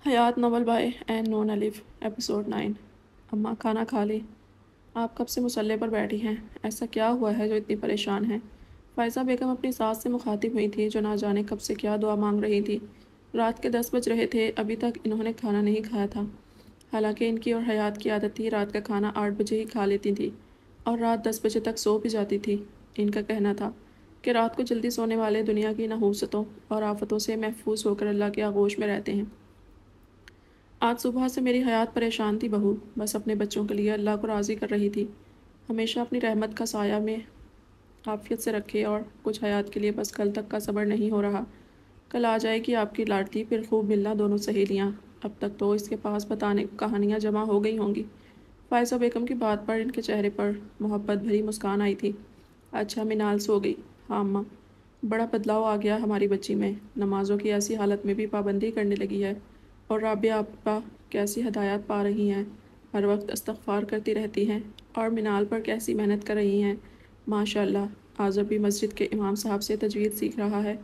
حیات novel bye N نون الف episode 9۔ اماں کھانا کھا لی؟ آپ کب سے مصلے پر بیٹھی ہیں؟ ایسا کیا ہوا ہے جو اتنی پریشان ہیں؟ فائزہ بیگم اپنی ساس سے مخاطب ہوئی تھی جو نہ جانے کب سے کیا دعا مانگ رہی تھی۔ رات کے 10 بج رہے تھے، ابھی تک انہوں نے کھانا نہیں کھایا تھا۔ حالانکہ ان کی اور حیات کی عادت تھی رات کا کھانا 8 بجے ہی کھا لیتی تھی اور رات 10 بجے تک سو بھی جاتی تھی۔ ان کا کہنا تھا کہ رات کو جلدی سونے والے دنیا کی نحوستوں اور آفتوں سے محفوظ ہو کر اللہ کے آغوش میں رہتے ہیں۔ آج صبح سے میری حیات پریشان تھی بہو، بس اپنے بچوں کے لیے اللہ کو راضی کر رہی تھی، ہمیشہ اپنی رحمت کا سایہ میں عافیت سے رکھے، اور کچھ حیات کے لیے بس کل تک کا صبر نہیں ہو رہا۔ کل آ جائے گی آپ کی لاڈلی، پھر خوب ملنا دونوں سہیلیاں، اب تک تو اس کے پاس بتانے کو کہانیاں جمع ہو گئی ہوں گی۔ فائزہ بیگم کی بات پر ان کے چہرے پر محبت بھری مسکان آئی تھی۔ اچھا منال سو گئی؟ ہاں اماں، بڑا بدلاؤ آ گیا ہماری بچی میں، نمازوں کی ایسی حالت میں بھی پابندی کرنے لگی ہے، اور رابعہ آپا کیسی ہدایات پا رہی ہیں، ہر وقت استغفار کرتی رہتی ہیں، اور منال پر کیسی محنت کر رہی ہیں، ماشاء اللہ۔ آذر بھی مسجد کے امام صاحب سے تجوید سیکھ رہا ہے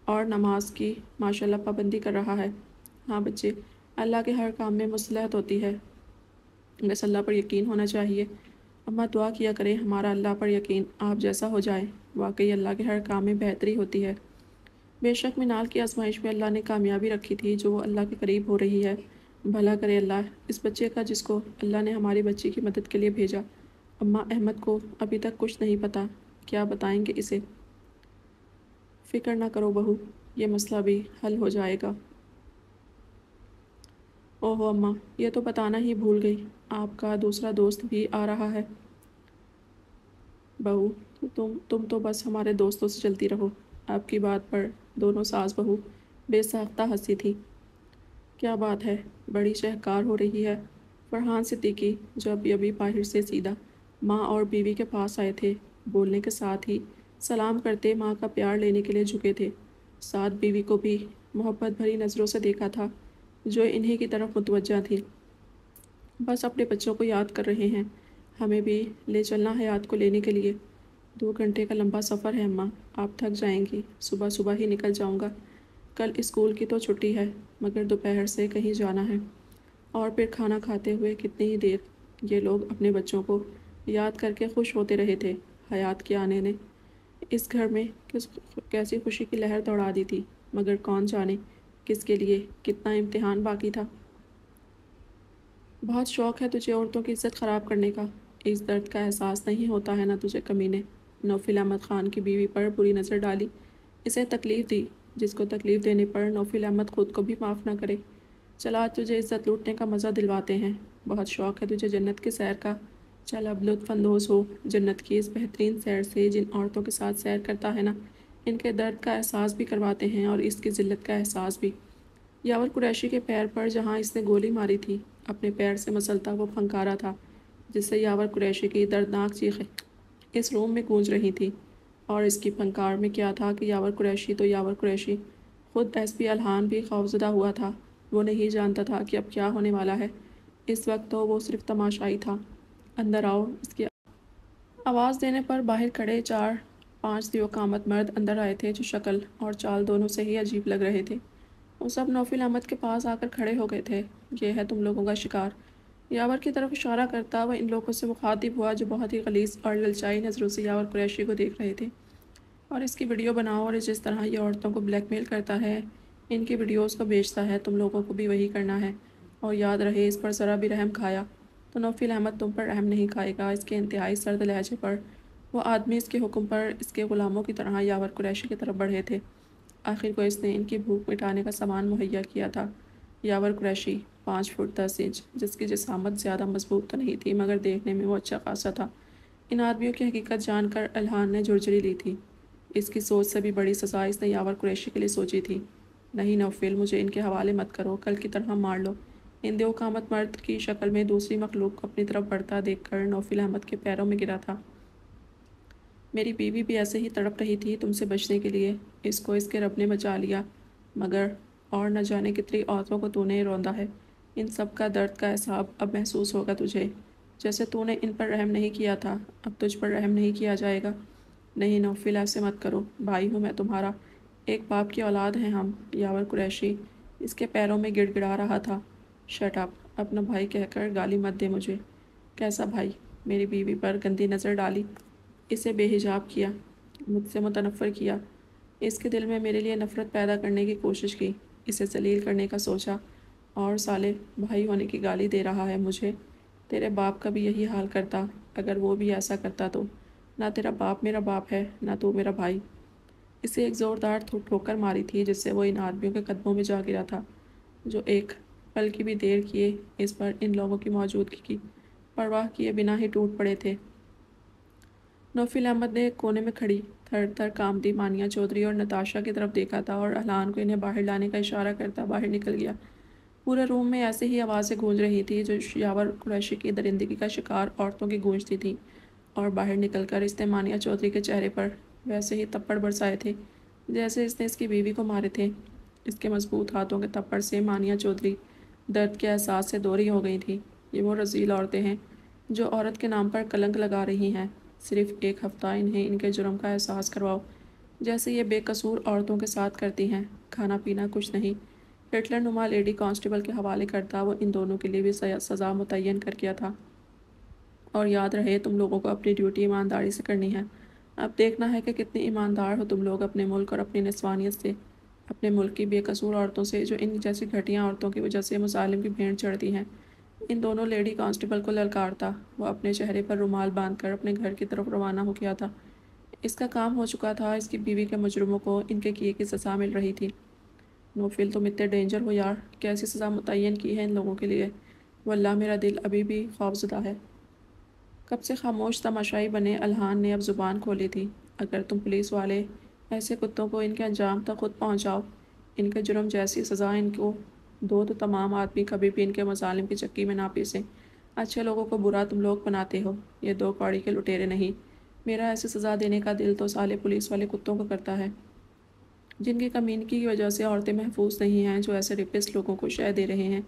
اور نماز کی ماشاء اللہ پابندی کر رہا ہے۔ ہاں بچے، اللہ کے ہر کام میں مصلحت ہوتی ہے، بس اللہ پر یقین ہونا چاہیے۔ اماں دعا کیا کریں ہمارا اللہ پر یقین آپ جیسا ہو جائے، واقعی اللہ کے ہر کام میں بہتری ہوتی ہے۔ بے شک منال کی آزمائش میں اللہ نے کامیابی رکھی تھی جو وہ اللہ کے قریب ہو رہی ہے، بھلا کرے اللہ اس بچے کا جس کو اللہ نے ہماری بچی کی مدد کے لیے بھیجا۔ اماں احمد کو ابھی تک کچھ نہیں پتا، کیا بتائیں گے اسے؟ فکر نہ کرو بہو، یہ مسئلہ بھی حل ہو جائے گا۔ اوہو اماں، یہ تو بتانا ہی بھول گئی، آپ کا دوسرا دوست بھی آ رہا ہے۔ بہو تم تو بس ہمارے دوستوں سے چلتی رہو۔ آپ کی بات پر دونوں ساس بہو بے ساختہ ہنسی تھی۔ کیا بات ہے، بڑی شہکار ہو رہی ہے؟ فرحان صدیقی جو ابھی باہر سے سیدھا ماں اور بیوی کے پاس آئے تھے، بولنے کے ساتھ ہی سلام کرتے ماں کا پیار لینے کے لیے جھکے تھے، ساتھ بیوی کو بھی محبت بھری نظروں سے دیکھا تھا جو انہی کی طرف متوجہ تھی۔ بس اپنے بچوں کو یاد کر رہے ہیں، ہمیں بھی لے چلنا حیات کو لینے کے لیے۔ 2 گھنٹے کا لمبا سفر ہے اماں، آپ تھک جائیں گی، صبح صبح ہی نکل جاؤں گا، کل اسکول کی تو چھٹی ہے، مگر دوپہر سے کہیں جانا ہے، اور پھر کھانا کھاتے ہوئے کتنی ہی دیر۔ یہ لوگ اپنے بچوں کو یاد کر کے خوش ہوتے رہے تھے۔ حیات کے آنے نے اس گھر میں کیسی خوشی کی لہر دوڑا دی تھی، مگر کون جانے کس کے لیے کتنا امتحان باقی تھا۔ بہت شوق ہے تجھے عورتوں کی عزت خراب کرنے کا، اس درد کا احساس نہیں ہوتا ہے نا تجھے کمینے؟ نوفل احمد خان کی بیوی پر بری نظر ڈالی، اسے تکلیف دی، جس کو تکلیف دینے پر نوفل احمد خود کو بھی معاف نہ کرے۔ چل آج تجھے عزت لوٹنے کا مزہ دلواتے ہیں، بہت شوق ہے تجھے جنت کی سیر کا، چل اب لطف اندوز ہو جنت کی اس بہترین سیر سے۔ جن عورتوں کے ساتھ سیر کرتا ہے نا، ان کے درد کا احساس بھی کرواتے ہیں اور اس کی ذلت کا احساس بھی۔ یاور قریشی کے پیر پر جہاں اس نے گولی ماری تھی، اپنے پیر سے مسلتا وہ پھنکارا تھا جس سے یاور قریشی کی دردناک چیخیں اس روم میں گونج رہی تھی، اور اس کی پھنکار میں کیا تھا کہ یاور قریشی تو یاور قریشی، خود ایس پی الہان بھی خوفزدہ ہوا تھا، وہ نہیں جانتا تھا کہ اب کیا ہونے والا ہے، اس وقت تو وہ صرف تماشائی تھا۔ اندر آؤ، اس کی آواز دینے پر باہر کھڑے 4-5 دیوقامت مرد اندر آئے تھے جو شکل اور چال دونوں سے ہی عجیب لگ رہے تھے۔ وہ سب نوفل احمد کے پاس آ کر کھڑے ہو گئے تھے۔ یہ ہے تم لوگوں کا شکار، یاور کی طرف اشارہ کرتا وہ ان لوگوں سے مخاطب ہوا جو بہت ہی غلیظ اور للچائی نظروں سے یاور قریشی کو دیکھ رہے تھے۔ اور اس کی ویڈیو بناؤ، اور جس طرح یہ عورتوں کو بلیک میل کرتا ہے، ان کی ویڈیوز کو بیچتا ہے، تم لوگوں کو بھی وہی کرنا ہے، اور یاد رہے اس پر ذرا بھی رحم کھایا تو نوفل احمد تم پر رحم نہیں کھائے گا۔ اس کے انتہائی سرد لہجے پر وہ آدمی اس کے حکم پر اس کے غلاموں کی طرح یاور قریشی کی طرف بڑھے تھے۔ آخر کو اس نے ان کی بھوک مٹانے کا سامان مہیا کیا تھا۔ یاور قریشی 5 فٹ 10 انچ، جس کی جسامت زیادہ مضبوط تو نہیں تھی مگر دیکھنے میں وہ اچھا خاصا تھا۔ ان آدمیوں کی حقیقت جان کر الہان نے جھرجھری لی تھی، اس کی سوچ سے بھی بڑی سزا اس نے یاور قریشی کے لیے سوچی تھی۔ نہیں نوفل، مجھے ان کے حوالے مت کرو، کل کی طرح مار لو۔ ان دیوقامت مرد کی شکل میں دوسری مخلوق کو اپنی طرف بڑھتا دیکھ کر نوفل احمد کے پیروں میں گرا تھا۔ میری بیوی بھی ایسے ہی تڑپ رہی تھی تم سے بچنے کے لیے، اس کو اس کے رب نے بچا لیا، مگر اور نہ جانے کتنی عورتوں کو تو نے روندا ہے۔ ان سب کا درد کا احساس اب محسوس ہوگا تجھے، جیسے تو نے ان پر رحم نہیں کیا تھا، اب تجھ پر رحم نہیں کیا جائے گا۔ نہیں نوفل، ایسے مت کرو، بھائی ہوں میں تمہارا، ایک باپ کی اولاد ہیں ہم۔ یاور قریشی اس کے پیروں میں گڑ گڑا رہا تھا۔ شٹ اپ، اپنا بھائی کہہ کر گالی مت دے مجھے۔ کیسا بھائی؟ میری بیوی پر گندی نظر ڈالی، اسے بے حجاب کیا، مجھ سے متنفر کیا، اس کے دل میں میرے لیے نفرت پیدا کرنے کی کوشش کی، اسے ذلیل کرنے کا سوچا، اور سالے بھائی ہونے کی گالی دے رہا ہے مجھے۔ تیرے باپ کا بھی یہی حال کرتا اگر وہ بھی ایسا کرتا تو۔ نہ تیرا باپ میرا باپ ہے، نہ تو میرا بھائی۔ اسے ایک زوردار ٹھوکر ماری تھی جس سے وہ ان آدمیوں کے قدموں میں جا گرا تھا، جو ایک پل کی بھی دیر کیے اس پر ان لوگوں کی موجودگی کی پرواہ کیے بنا ہی ٹوٹ پڑے تھے۔ نوفل احمد نے ایک کونے میں کھڑی تھر تھر کانپتی مانیہ چودھری اور نتاشا کی طرف دیکھا تھا اور الحان کو انہیں باہر لانے کا اشارہ کرتا باہر نکل گیا۔ پورے روم میں ایسے ہی آوازیں گونج رہی تھی جو یاور قریشی کی درندگی کا شکار عورتوں کی گونجتی تھیں، اور باہر نکل کر اس نے مانیہ چودھری کے چہرے پر ویسے ہی تپڑ برسائے تھے جیسے اس نے اس کی بیوی کو مارے تھے۔ اس کے مضبوط ہاتھوں کے تپڑ سے مانیہ چودھری درد کے احساس سے دوری ہو گئی تھی۔ یہ وہ رذیل عورتیں ہیں جو عورت کے نام پر کلنک لگا رہی ہیں۔ صرف ایک ہفتہ انہیں ان کے جرم کا احساس کرواؤ جیسے یہ بے قصور عورتوں کے ساتھ کرتی ہیں۔ کھانا پینا کچھ نہیں۔ ہٹلر نما لیڈی کانسٹیبل کے حوالے کرتا وہ ان دونوں کے لیے بھی سزا متعین کر گیا تھا۔ اور یاد رہے تم لوگوں کو اپنی ڈیوٹی ایمانداری سے کرنی ہے۔ اب دیکھنا ہے کہ کتنی ایماندار ہو تم لوگ اپنے ملک اور اپنی نسوانیت سے، اپنے ملک کی بے قصور عورتوں سے جو ان جیسی گھٹیا عورتوں کی وجہ سے مظالم کی بھیڑ چڑھتی ہیں۔ ان دونوں لیڈی کانسٹیبل کو للکارتا وہ اپنے چہرے پر رومال باندھ کر اپنے گھر کی طرف روانہ ہو گیا تھا۔ اس کا کام ہو چکا تھا، اس کی بیوی کے مجرموں کو ان کے کیے کی سزا مل رہی تھی۔ نوفل تم اتنے ڈینجر ہو یار، کیسی سزا متعین کی ہے ان لوگوں کے لیے؟ واللہ میرا دل ابھی بھی خوفزدہ ہے۔ کب سے خاموش تماشائی بنے الحان نے اب زبان کھولی تھی۔ اگر تم پولیس والے ایسے کتوں کو ان کے انجام تک خود پہنچاؤ، ان کے جرم جیسی سزا ان کو دو تو تمام آدمی کبھی بھی ان کے مظالم کی چکی میں نہ پیسیں۔ اچھے لوگوں کو برا تم لوگ بناتے ہو، یہ دو کوڑی کے لٹیرے نہیں۔ میرا ایسی سزا دینے کا دل تو سالے پولیس والے کتوں کو کرتا ہے جن کی کمینگی کی وجہ سے عورتیں محفوظ نہیں ہیں، جو ایسے ریپسٹ لوگوں کو شے دے رہے ہیں۔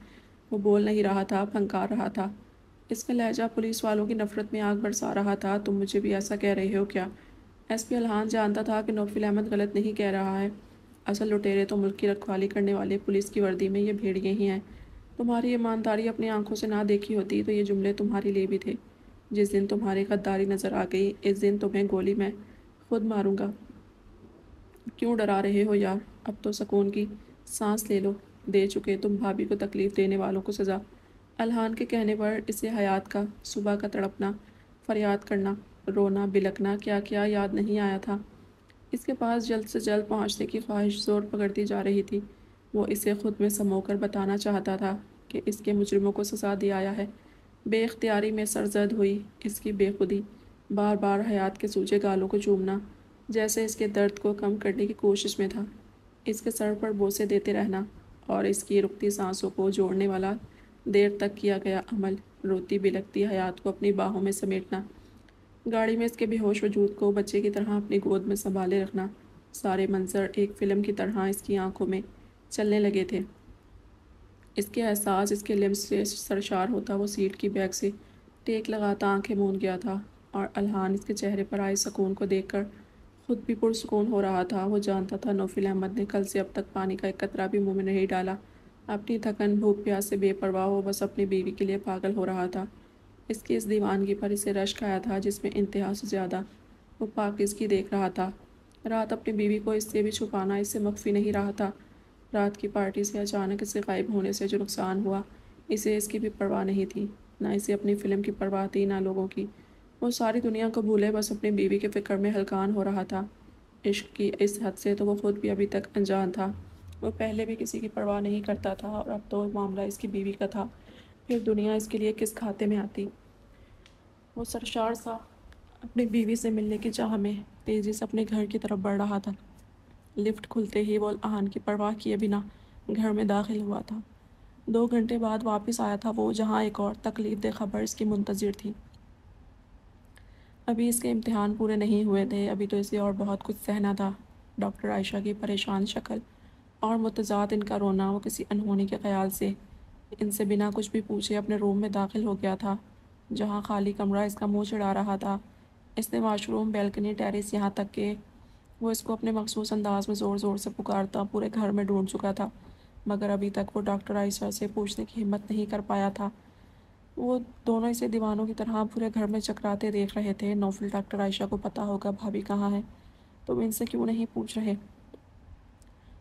وہ بول نہیں رہا تھا، پھنکار رہا تھا۔ اس کا لہجہ پولیس والوں کی نفرت میں آگ برسا رہا تھا۔ تم مجھے بھی ایسا کہہ رہے ہو کیا؟ ایس پی الحان جانتا تھا کہ نوفل احمد غلط نہیں کہہ رہا ہے۔ اصل لٹیرے تو ملک کی رکھوالی کرنے والے پولیس کی وردی میں یہ بھیڑیے ہی ہیں۔ تمہاری ایمانداری اپنی آنکھوں سے نہ دیکھی ہوتی تو یہ جملے تمہارے لیے بھی تھے۔ جس دن تمہاری غداری نظر آ گئی اس دن تمہیں گولی میں خود ماروں گا۔ کیوں ڈرا رہے ہو یار؟ اب تو سکون کی سانس لے لو، دے چکے تم بھابھی کو تکلیف دینے والوں کو سزا۔ الحان کے کہنے پر اسے حیات کا صبح کا تڑپنا، فریاد کرنا، رونا بلکنا کیا کیا یاد نہیں آیا تھا۔ اس کے پاس جلد سے جلد پہنچنے کی خواہش زور پکڑتی جا رہی تھی۔ وہ اسے خود میں سمو کر بتانا چاہتا تھا کہ اس کے مجرموں کو سزا دی آیا ہے۔ بے اختیاری میں سرزد ہوئی اس کی بے خودی، بار بار حیات کے سوجے گالوں کو چومنا جیسے اس کے درد کو کم کرنے کی کوشش میں تھا، اس کے سر پر بوسے دیتے رہنا، اور اس کی رکتی سانسوں کو جوڑنے والا دیر تک کیا گیا عمل، روتی بلکتی حیات کو اپنی باہوں میں سمیٹنا، گاڑی میں اس کے بے ہوش وجود کو بچے کی طرح اپنی گود میں سنبھالے رکھنا، سارے منظر ایک فلم کی طرح اس کی آنکھوں میں چلنے لگے تھے۔ اس کے احساس اس کے لمس سے سرشار ہوتا وہ سیٹ کی بیک سے ٹیک لگاتا آنکھیں موند گیا تھا، اور الحان اس کے چہرے پر آئے سکون کو دیکھ کر خود بھی پرسکون ہو رہا تھا۔ وہ جانتا تھا نوفل احمد نے کل سے اب تک پانی کا ایک قطرہ بھی منہ میں نہیں ڈالا، اپنی تھکن بھوک پیاس سے بے پرواہ ہو بس اپنی بیوی کے لیے پاگل ہو رہا تھا۔ اس کی اس دیوانگی پر اسے رشک آیا تھا جس میں انتہا سے زیادہ وہ پاکیزگی دیکھ رہا تھا۔ رات اپنی بیوی کو اس سے بھی چھپانا اس سے مخفی نہیں رہا تھا۔ رات کی پارٹی سے اچانک اسے غائب ہونے سے جو نقصان ہوا اسے اس کی بھی پرواہ نہیں تھی، نہ اسے اپنی فلم کی پرواہ تھی نہ لوگوں کی۔ وہ ساری دنیا کو بھولے بس اپنی بیوی کے فکر میں ہلکان ہو رہا تھا۔ عشق کی اس حد سے تو وہ خود بھی ابھی تک انجان تھا۔ وہ پہلے بھی کسی کی پرواہ نہیں کرتا تھا اور اب تو معاملہ اس کی بیوی کا تھا، پھر دنیا اس کے لیے کس کھاتے میں آتی۔ وہ سرشار سا اپنی بیوی سے ملنے کی چاہ میں تیزی سے اپنے گھر کی طرف بڑھ رہا تھا۔ لفٹ کھلتے ہی وہ الحان کی پرواہ کیے بنا گھر میں داخل ہوا تھا۔ 2 گھنٹے بعد واپس آیا تھا وہ، جہاں ایک اور تکلیف دہ خبر اس کی منتظر تھی۔ ابھی اس کے امتحان پورے نہیں ہوئے تھے، ابھی تو اسے اور بہت کچھ سہنا تھا۔ ڈاکٹر عائشہ کی پریشان شکل اور متضاد ان کا رونا، وہ کسی انہونی کے خیال سے ان سے بنا کچھ بھی پوچھے اپنے روم میں داخل ہو گیا تھا، جہاں خالی کمرہ اس کا منہ چڑھا رہا تھا۔ اس نے واش روم، بیلکنی، ٹیرس، یہاں تک کہ وہ اس کو اپنے مخصوص انداز میں زور زور سے پکارتا پورے گھر میں ڈھونڈ چکا تھا، مگر ابھی تک وہ ڈاکٹر عائشہ سے پوچھنے کی ہمت نہیں کر پایا تھا۔ وہ دونوں اسے دیوانوں کی طرح پورے گھر میں چکراتے دیکھ رہے تھے۔ نوفل ڈاکٹر عائشہ کو پتہ ہوگا بھابھی کہاں ہے، تم ان سے کیوں نہیں پوچھ رہے؟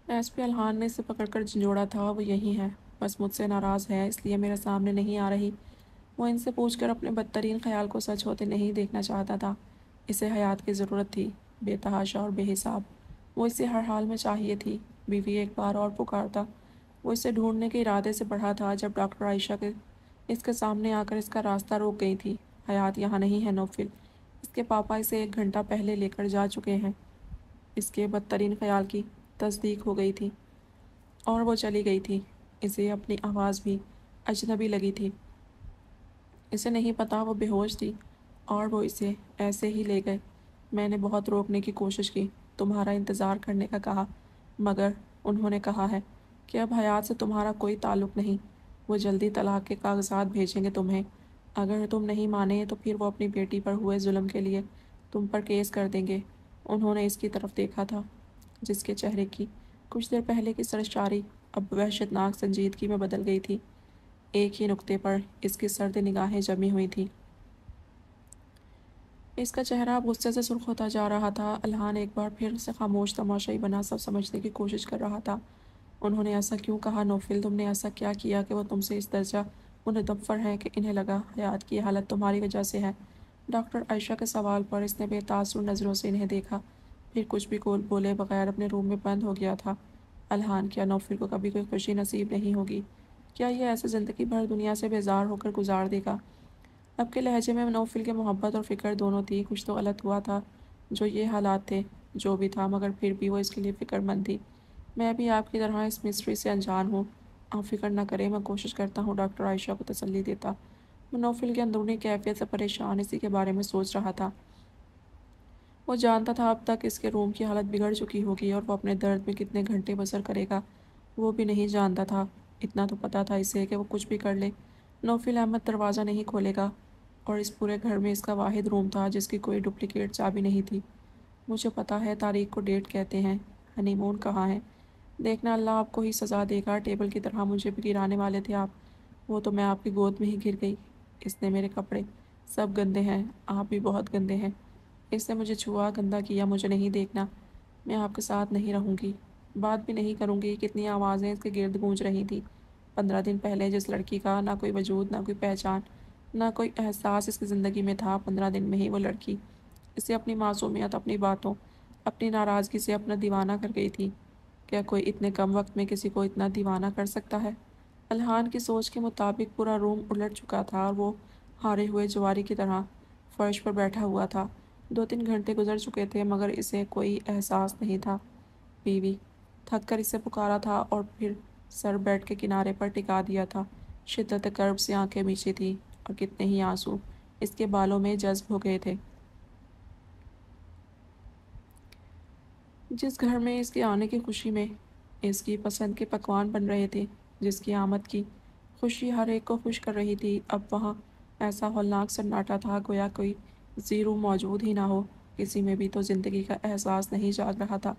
ایس پی الحان نے اسے پکڑ کر جھنجھوڑا تھا، وہ یہی ہے، بس مجھ سے ناراض ہے اس لیے میرے سامنے نہیں آ رہی۔ وہ ان سے پوچھ کر اپنے بدترین خیال کو سچ ہوتے نہیں دیکھنا چاہتا تھا۔ اسے حیات کی ضرورت تھی، بے تحاشا اور بے حساب۔ وہ اسے ہر حال میں چاہیے تھی۔ بیوی ایک بار اور پکارتا۔ وہ اسے ڈھونڈنے کے ارادے سے بڑھا تھا جب ڈاکٹر عائشہ اس کے سامنے آ کر اس کا راستہ روک گئی تھی۔ حیات یہاں نہیں ہے نوفل، اس کے پاپا اسے 1 گھنٹہ پہلے لے کر جا چکے ہیں۔ اس کے بدترین خیال کی تصدیق ہو گئی تھی اور وہ چلی گئی تھی۔ اسے اپنی آواز بھی اجنبی لگی تھی۔ اسے نہیں پتا وہ بے ہوش تھی اور وہ اسے ایسے ہی لے گئے۔ میں نے بہت روکنے کی کوشش کی، تمہارا انتظار کرنے کا کہا، مگر انہوں نے کہا ہے کہ اب حیات سے تمہارا کوئی تعلق نہیں۔ وہ جلدی طلاق کے کاغذات بھیجیں گے تمہیں۔ اگر تم نہیں مانے تو پھر وہ اپنی بیٹی پر ہوئے ظلم کے لیے تم پر کیس کر دیں گے۔ انہوں نے اس کی طرف دیکھا تھا جس کے چہرے کی کچھ دیر پہلے کی سرشاری اب وحشتناک سنجیدگی میں بدل گئی تھی۔ ایک ہی نقطے پر اس کی سرد نگاہیں جمی ہوئی تھیں۔ اس کا چہرہ اب غصے سے سرخ ہوتا جا رہا تھا۔ الحان ایک بار پھر سے خاموش تماشائی بنا سب سمجھنے کی کوشش کر رہا تھا۔ انہوں نے ایسا کیوں کہا نوفل؟ تم نے ایسا کیا کیا کہ وہ تم سے اس درجہ متنفر ہیں کہ انہیں لگا حیات کی حالت تمہاری وجہ سے ہے؟ ڈاکٹر عائشہ کے سوال پر اس نے بے تاثر نظروں سے انہیں دیکھا، پھر کچھ بھی بولے بغیر اپنے روم میں بند ہو گیا تھا۔ الحان، کیا نوفل کو کبھی کوئی خوشی نصیب نہیں ہوگی؟ کیا یہ ایسے زندگی بھر دنیا سے بیزار ہو کر گزار دے گا؟ اب کے لہجے میں نوفل کے محبت اور فکر دونوں تھی۔ کچھ تو غلط ہوا تھا جو یہ حالات تھے، جو بھی تھا، مگر پھر بھی وہ اس کے لیے فکر مند تھی۔ میں بھی آپ کی طرح اس مسٹری سے انجان ہوں، آپ فکر نہ کریں، میں کوشش کرتا ہوں، ڈاکٹر عائشہ کو تسلی دیتا۔ وہ نوفل کی اندرونی کیفیت سے پریشان اسی کے بارے میں سوچ رہا تھا۔ وہ جانتا تھا اب تک اس کے روم کی حالت بگڑ چکی ہوگی اور وہ اپنے درد میں کتنے گھنٹے بسر کرے گا وہ بھی نہیں جانتا تھا۔ اتنا تو پتہ تھا اسے کہ وہ کچھ بھی کر لے، نوفل احمد دروازہ نہیں کھولے گا، اور اس پورے گھر میں اس کا واحد روم تھا جس کی کوئی ڈپلیکیٹ چابی نہیں تھی۔ مجھے پتہ ہے تاریخ کو ڈیٹ کہتے ہیں، ہنی مون کہاں ہے؟ دیکھنا اللہ آپ کو ہی سزا دے گا، ٹیبل کی طرح مجھے بھی گرانے والے تھے آپ، وہ تو میں آپ کی گود میں ہی گر گئی۔ اس نے میرے کپڑے سب گندے ہیں، آپ بھی بہت گندے ہیں، اس نے مجھے چھوا، گندا کیا، مجھے نہیں دیکھنا، میں آپ کے ساتھ نہیں رہوں گی، بات بھی نہیں کروں گی۔ کتنی آوازیں اس کے گرد گونج رہی تھیں۔ 15 دن پہلے جس لڑکی کا نہ کوئی وجود، نہ کوئی پہچان، نہ کوئی احساس اس کی زندگی میں تھا، 15 دن میں ہی وہ لڑکی اسے اپنی معصومیت، اپنی باتوں، اپنی ناراضگی سے اپنا دیوانہ کر گئی تھی۔ کیا کوئی اتنے کم وقت میں کسی کو اتنا دیوانہ کر سکتا ہے؟ الحان کی سوچ کے مطابق پورا روم الٹ چکا تھا اور وہ ہارے ہوئے جواری کی طرح فرش پر بیٹھا ہوا تھا۔ 2-3 گھنٹے گزر چکے تھے مگر اسے کوئی احساس نہیں تھا۔ بیوی تھک کر اسے پکارا تھا اور پھر سر بیڈ کے کنارے پر ٹکا دیا تھا۔ شدت کرب سے آنکھیں میچی تھیں اور کتنے ہی آنسو اس کے بالوں میں جذب ہو گئے تھے۔ جس گھر میں اس کے آنے کی خوشی میں اس کی پسند کے پکوان بن رہے تھے، جس کی آمد کی خوشی ہر ایک کو خوش کر رہی تھی، اب وہاں ایسا ہولناک سناٹا تھا گویا کوئی زیرو موجود ہی نہ ہو۔ کسی میں بھی تو زندگی کا احساس نہیں جاگ رہا تھا۔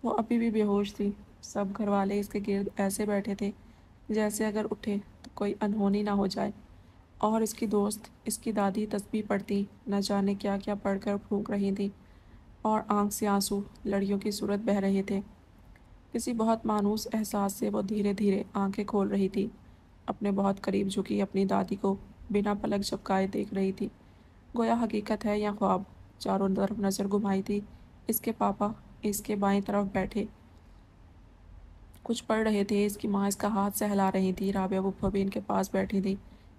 وہ ابھی بھی بے ہوش تھی۔ سب گھر والے اس کے گرد ایسے بیٹھے تھے جیسے اگر اٹھے تو کوئی انہونی نہ ہو جائے، اور اس کی دوست، اس کی دادی تسبیح پڑھتی، نہ جانے کیا کیا پڑھ کر پھونک رہی تھیں، اور آنکھ سے آنسو لڑیوں کی صورت بہہ رہے تھے۔ کسی بہت مانوس احساس سے وہ دھیرے دھیرے آنکھیں کھول رہی تھی، اپنے بہت قریب جھکی اپنی دادی کو بنا پلک جھپکائے دیکھ رہی تھی، گویا حقیقت ہے یا خواب۔ چاروں طرف نظر گھمائی تھی۔ اس کے پاپا اس کے بائیں طرف بیٹھے کچھ پڑھ رہے تھے، اس کی ماں اس کا ہاتھ سہلا رہی تھی، رابعہ پھپھو بھی ان کے پاس بیٹھی تھی،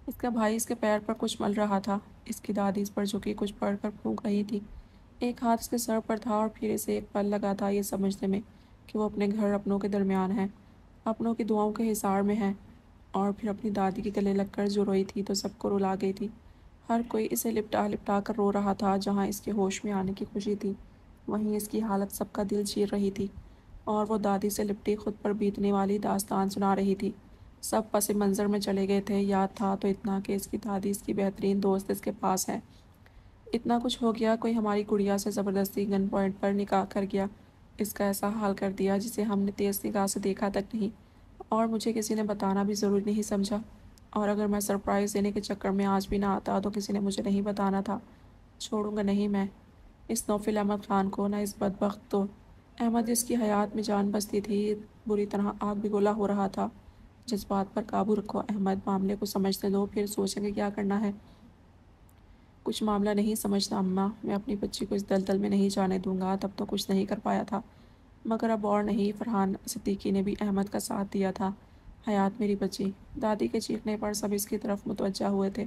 اس کا بھائی اس کے پیر پر کچھ مل رہا تھا، اس کی دادی اس پر جھکی کچھ پڑھ کر پھونک رہی تھی، ایک ہاتھ اس کے سر پر تھا اور پھر اسے ایک پل لگا تھا یہ سمجھنے میں کہ وہ اپنے گھر اپنوں کے درمیان ہے، اپنوں کی دعاؤں کے حصار میں ہے، اور پھر اپنی دادی کے گلے لگ کر جو روئی تھی تو سب کو رلا گئی تھی۔ ہر کوئی اسے لپٹا لپٹا کر رو رہا تھا۔ جہاں اس کے ہوش میں آنے کی خوشی تھی، وہیں اس کی حالت سب کا دل چیر رہی تھی، اور وہ دادی سے لپٹی خود پر بیتنے والی داستان سنا رہی تھی۔ سب پس منظر میں چلے گئے تھے۔ یاد تھا تو اتنا کہ اس کی دادی اس کی بہترین دوست اس کے پاس ہے۔ اتنا کچھ ہو گیا، کوئی ہماری گڑیا سے زبردستی گن پوائنٹ پر نکاح کر گیا، اس کا ایسا حال کر دیا جسے ہم نے تیز نگاہ سے دیکھا تک نہیں، اور مجھے کسی نے بتانا بھی ضروری نہیں سمجھا، اور اگر میں سرپرائز دینے کے چکر میں آج بھی نہ آتا تو کسی نے مجھے نہیں بتانا تھا۔ چھوڑوں گا نہیں میں اس نوفل احمد خان کو، نہ اس بدبخت تو احمد جس کی حیات میں جان بستی تھی بری طرح آگ بگولا ہو رہا تھا۔ جذبات پر قابو رکھو احمد، معاملے کو سمجھنے دو، پھر سوچیں گے کیا کرنا ہے۔ کچھ معاملہ نہیں سمجھتا اماں، میں اپنی بچی کو اس دلدل میں نہیں جانے دوں گا۔ تب تو کچھ نہیں کر پایا تھا، مگر اب اور نہیں۔ فرحان صدیقی نے بھی احمد کا ساتھ دیا تھا۔ حیات میری بچی، دادی کے چیخنے پر سب اس کی طرف متوجہ ہوئے تھے،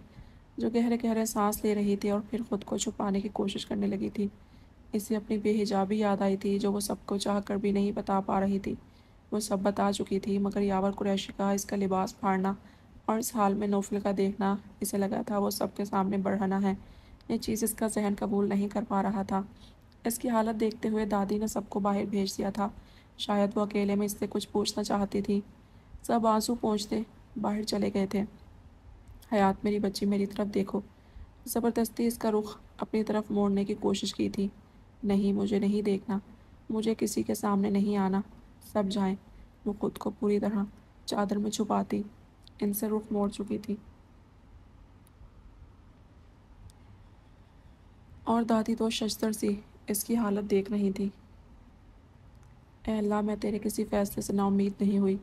جو گہرے گہرے سانس لے رہی تھی اور پھر خود کو چھپانے کی کوشش کرنے لگی تھی۔ اسے اپنی بے حجابی یاد آئی تھی، جو وہ سب کو چاہ کر بھی نہیں بتا پا رہی تھی۔ وہ سب بتا چکی تھی، مگر یاور قریشی کا اس کا لباس پھاڑنا اور اس حال میں نوفل کا دیکھنا، اسے لگا تھا وہ سب کے سامنے بڑھنا ہے۔ یہ چیز اس کا ذہن قبول نہیں کر پا رہا تھا۔ اس کی حالت دیکھتے ہوئے دادی نے سب کو باہر بھیج دیا تھا۔ شاید وہ اکیلے میں اس سے کچھ پوچھنا چاہتی تھی۔ سب آنسو پونچھتے باہر چلے گئے تھے۔ حیات میری بچی، میری طرف دیکھو۔ زبردستی اس کا رخ اپنی طرف موڑنے کی کوشش کی تھی۔ نہیں، مجھے نہیں دیکھنا، مجھے کسی کے سامنے نہیں آنا، سب جائیں۔ وہ خود کو پوری طرح چادر میں چھپاتی ان سے رخ موڑ چکی تھی، اور دادی تو ششدر سی اس کی حالت دیکھ رہی تھی۔ اے اللہ، میں تیرے کسی فیصلے سے نا امید نہیں ہوئی،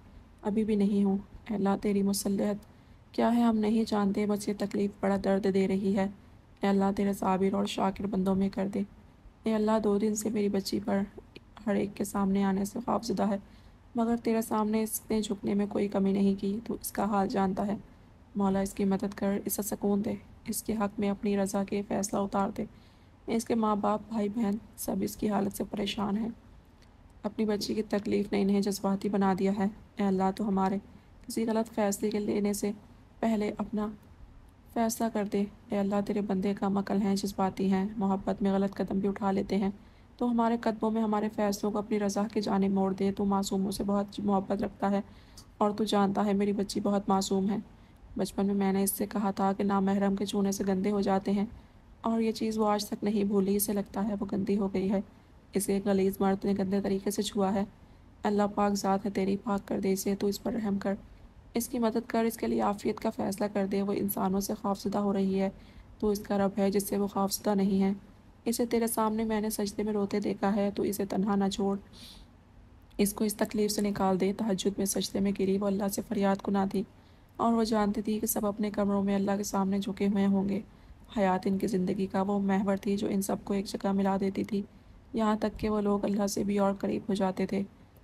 ابھی بھی نہیں ہوں۔ اے اللہ، تیری مصلحت کیا ہے ہم نہیں جانتے، بس یہ تکلیف بڑا درد دے رہی ہے۔ اے اللہ، تیرے صابر اور شاکر بندوں میں کر دے۔ اے اللہ، 2 دن سے میری بچی پر ہر ایک کے سامنے آنے سے خوفزدہ ہے، مگر تیرے سامنے اس نے جھکنے میں کوئی کمی نہیں کی۔ تو اس کا حال جانتا ہے، مولا اس کی مدد کر، اسے سکون دے، اس کے حق میں اپنی رضا کے فیصلہ اتار دے۔ اس کے ماں باپ، بھائی بہن سب اس کی حالت سے پریشان ہیں۔ اپنی بچی کی تکلیف نے انہیں جذباتی بنا دیا ہے۔ اے اللہ، تو ہمارے کسی غلط فیصلے کے لینے سے پہلے اپنا فیصلہ کر دے۔ اے اللہ، تیرے بندے کم عقل ہیں، جذباتی ہیں، محبت میں غلط قدم بھی اٹھا لیتے ہیں۔ تو ہمارے قدموں میں ہمارے فیصلوں کو اپنی رضا کی جانب موڑ دے۔ تو معصوموں سے بہت محبت رکھتا ہے، اور تو جانتا ہے میری بچی بہت معصوم ہے۔ بچپن میں نے اس سے کہا تھا کہ نامحرم کے چھونے سے گندے ہو جاتے ہیں، اور یہ چیز وہ آج تک نہیں بھولی۔ اسے لگتا ہے وہ گندی ہو گئی ہے، اسے ایک غلیظ مرد نے گندے طریقے سے چھوا ہے۔ اللہ پاک ذات ہے تیری، پاک کر دے اسے، تو اس پر رحم کر، اس کی مدد کر، اس کے لیے عافیت کا فیصلہ کر دے۔ وہ انسانوں سے خوفزدہ ہو رہی ہے، تو اس کا رب ہے جس سے وہ خوفزدہ نہیں ہے۔ اسے تیرے سامنے میں نے سجدے میں روتے دیکھا ہے، تو اسے تنہا نہ چھوڑ، اس کو اس تکلیف سے نکال دے۔ تہجد میں سجدے میں گری وہ اللہ سے فریاد گناہ دی، اور وہ جانتی تھی کہ سب اپنے کمروں میں اللہ کے سامنے جھکے ہوئے ہوں گے۔ حیات ان کی زندگی کا وہ محور تھی جو ان سب کو ایک جگہ ملا دیتی تھی، یہاں تک کہ وہ لوگ اللہ سے بھی اور قریب ہو جاتے تھے۔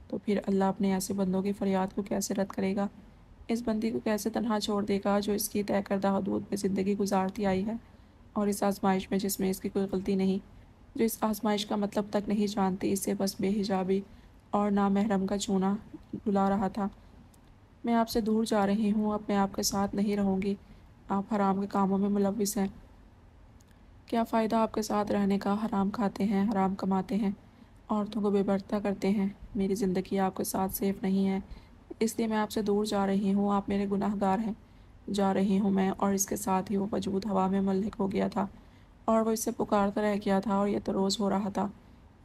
تو پھر اللہ اپنے ایسے بندوں کی فریاد کو کیسے رد کرے گا؟ اس بندی کو کیسے تنہا چھوڑ دے گا جو اس کی طے کردہ حدود میں زندگی گزارتی آئی ہے، اور اس آزمائش میں جس میں اس کی کوئی غلطی نہیں، جو اس آزمائش کا مطلب تک نہیں جانتی، اسے بس بے حجابی اور نامحرم کا چھونا بلا رہا تھا۔ میں آپ سے دور جا رہی ہوں، اب میں آپ کے ساتھ نہیں رہوں گی، آپ حرام کے کاموں میں ملوث ہیں۔ کیا فائدہ آپ کے ساتھ رہنے کا؟ حرام کھاتے ہیں، حرام کماتے ہیں، عورتوں کو بے پردہ کرتے ہیں۔ میری زندگی آپ کے ساتھ سیف نہیں ہے، اس لیے میں آپ سے دور جا رہی ہوں، آپ میرے گناہ گار ہیں۔ جا رہی ہوں میں، اور اس کے ساتھ ہی وہ وجود ہوا میں ملحق ہو گیا تھا، اور وہ اس سے پکارتا رہ گیا تھا، اور یہ تو روز ہو رہا تھا۔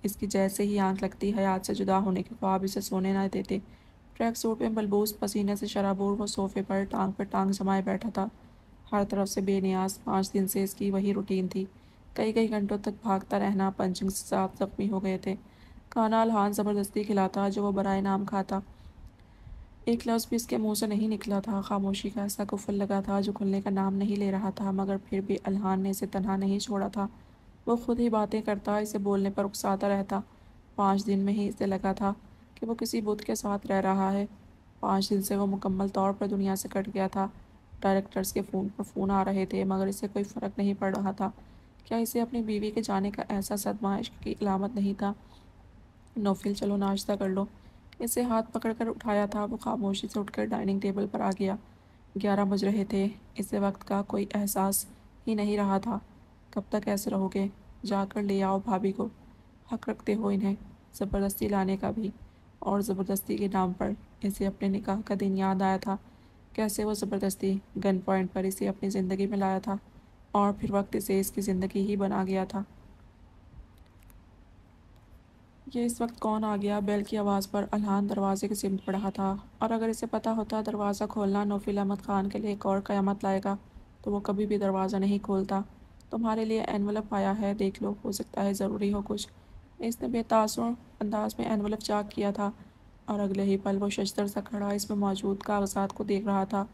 اس کی جیسے ہی آنکھ لگتی، حیات سے جدا ہونے کے خواب اسے سونے نہ دیتے۔ ٹریک سوٹ میں ملبوس، پسینے سے شرابور، وہ صوفے پر ٹانگ جمائے بیٹھا تھا، ہر طرف سے بے نیاز۔ 5 دن سے اس کی وہی روٹین تھی، کئی گھنٹوں تک بھاگتا رہنا۔ پنچنگ سے سانپ زخمی ہو گئے تھے، کھانا الحان زبردستی کھلاتا جو وہ برائے نام کھاتا۔ ایک لفظ بھی اس کے منہ سے نہیں نکلا تھا۔ خاموشی کا ایسا قفل لگا تھا جو کھلنے کا نام نہیں لے رہا تھا، مگر پھر بھی الحان نے اسے تنہا نہیں چھوڑا تھا۔ وہ خود ہی باتیں کرتا، اسے بولنے پر اکساتا رہتا۔ 5 دن میں ہی اسے لگا تھا کہ وہ کسی بت کے ساتھ رہ رہا ہے۔ 5 دن سے وہ مکمل طور پر دنیا سے کٹ گیا تھا۔ ڈائریکٹرز کے فون پر فون آ رہے تھے، مگر اسے کوئی فرق نہیں پڑ رہا تھا۔ کیا اسے اپنی بیوی کے جانے کا ایسا صدمہ عشق کی علامت نہیں تھا؟ نوفل، چلو ناشتہ کر لو۔ اسے ہاتھ پکڑ کر اٹھایا تھا، وہ خاموشی سے اٹھ کر ڈائننگ ٹیبل پر آ گیا۔ 11 بج رہے تھے، اسے وقت کا کوئی احساس ہی نہیں رہا تھا۔ کب تک ایسے رہو گے؟ جا کر لے آؤ بھابھی کو، حق رکھتے ہو انہیں، زبردستی لانے کا بھی۔ اور زبردستی کے نام پر اسے اپنے نکاح کا دن یاد آیا تھا، کیسے وہ زبردستی گن پوائنٹ پر اسے اپنی زندگی میں لایا تھا، اور پھر وقت اسے اس کی زندگی ہی بنا گیا تھا۔ یہ اس وقت کون آ گیا؟ بیل کی آواز پر الحان دروازے کی سمت بڑھا تھا، اور اگر اسے پتہ ہوتا دروازہ کھولنا نوفل احمد خان کے لیے ایک اور قیامت لائے گا تو وہ کبھی بھی دروازہ نہیں کھولتا۔ تمہارے لیے اینولپ آیا ہے، دیکھ لو، ہو سکتا ہے ضروری ہو کچھ۔ اس نے بے تاثر انداز میں اینولپ چاک کیا تھا، اور اگلے ہی پل وہ ششدر سا کھڑا اس میں موجود کاغذات کو دیکھ رہا تھا۔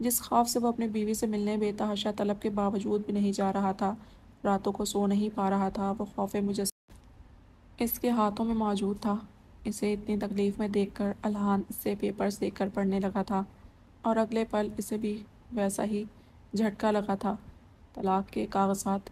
جس خوف سے وہ اپنی بیوی سے ملنے بے تحاشا طلب کے باوجود بھی نہیں جا رہا تھا، راتوں کو سو نہیں پا رہا تھا، وہ خوف مجسم اس کے ہاتھوں میں موجود تھا۔ اسے اتنی تکلیف میں دیکھ کر الحان اس سے پیپرز دیکھ کر پڑھنے لگا تھا، اور اگلے پل اسے بھی ویسا ہی جھٹکا لگا تھا۔ طلاق کے کاغذات